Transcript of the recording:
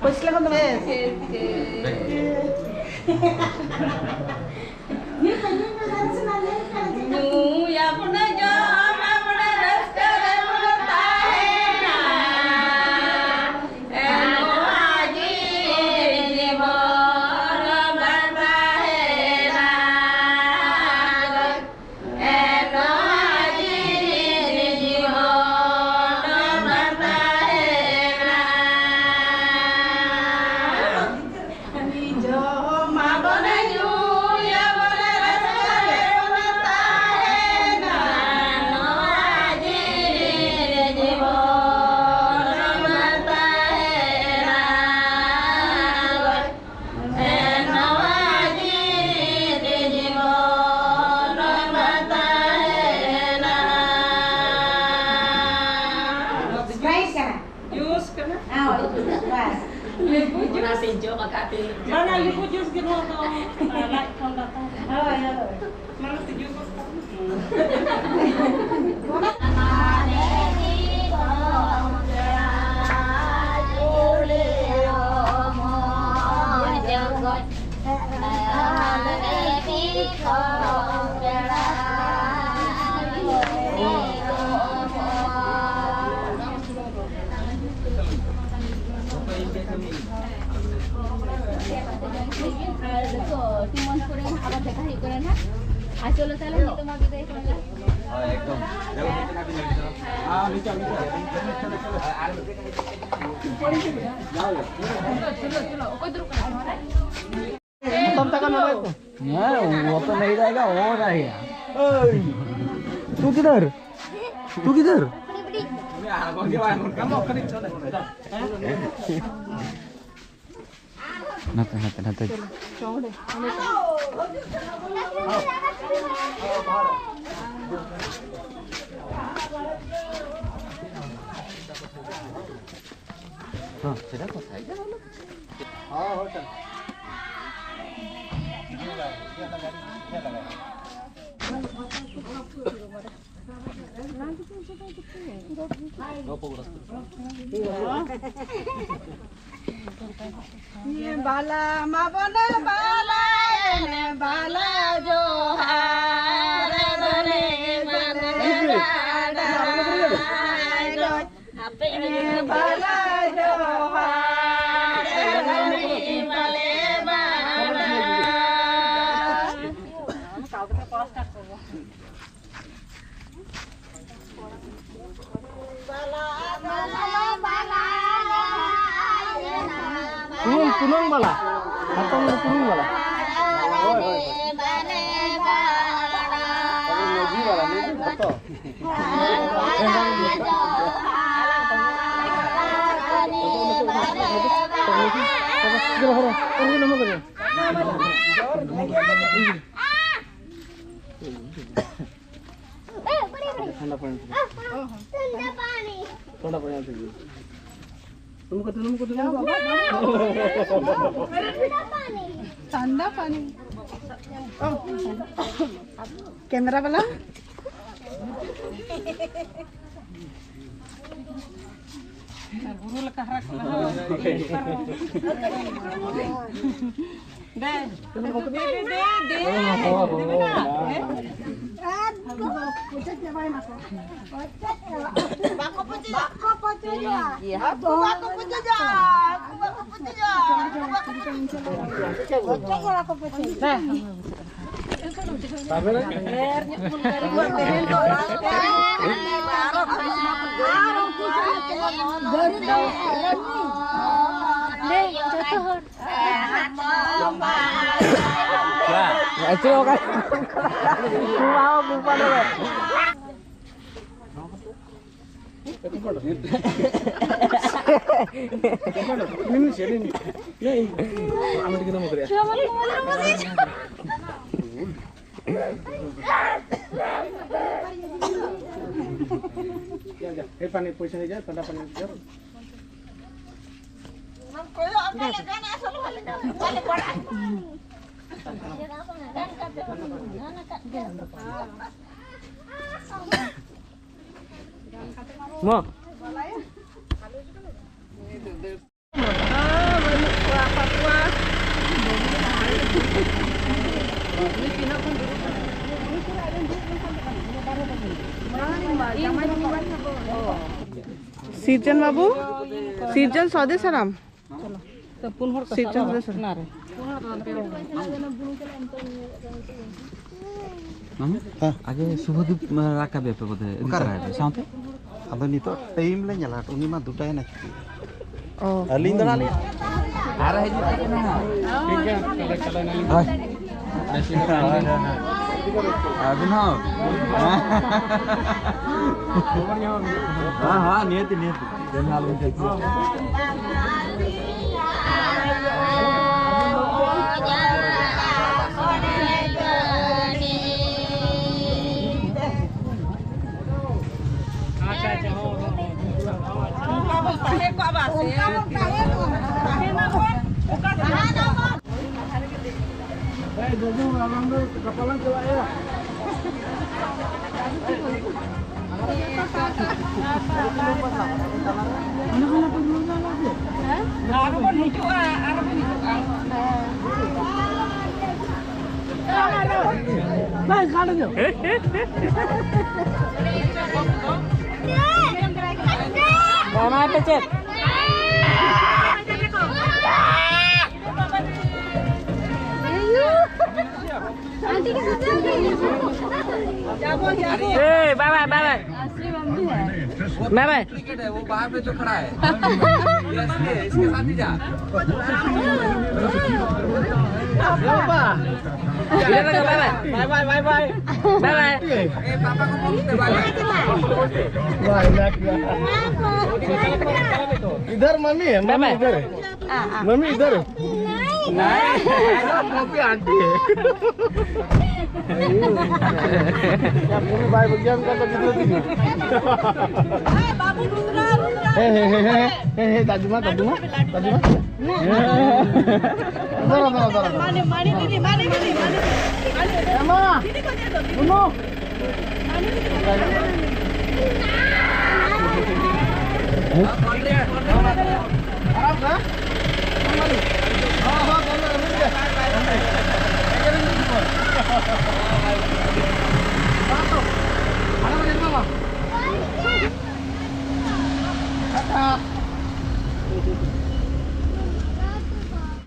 Pues lang naman. Mana lipo jus gino to? Like kong data. Mana tujuh kos Timon kurang apa dekat hikuran ha? Asal salah itu mah kita itu lah. एकदम Tóm tao con nó đấy. वो तो नहीं रहेगा हो रहेगा तू किधर? तू किधर? नते नते नते हाँ सेटा को साइड हाँ हो चल ये बाला मावन बाला ने बाला जो हार धरे मन बाला जो हार धरे बाले बाला punung bala atau punung bala ठंडा पानी ठंडा पानी कैमरा वाला guru lekah rak itu kan mau lupa deh ini sih ini amat kita mau kerja ya panik puisi aja tanda panik aja mau Sirjan babu, Sirjan Saudi salam. Pun hor ka Sirjan Saudi salam. nare. आगे शुभदीप राका बेपे बोधे कराए sound अब नितो time ले nyala uni mah duta na Oh. alin dana ali ara है जी ना अभी ना हाँ हाँ नियति नियति दिन हाल में चलती Mama pecet. Bye bye bye bye. Bye bye. Cricket है वो बाहर पे जो खड़ा है इसके साथ ही जा Bye bye bye bye. Bye bye. पापा को बोलते इधर मम्मी है Bye bye. इधर मम्मी इधर मम्मी आंटी है क्या पूरी भाई बगियान का तो कितना दिन हे दादुमा दादुमा दादुमा माने दीदी माने एमा बुनो बोल रहे हैं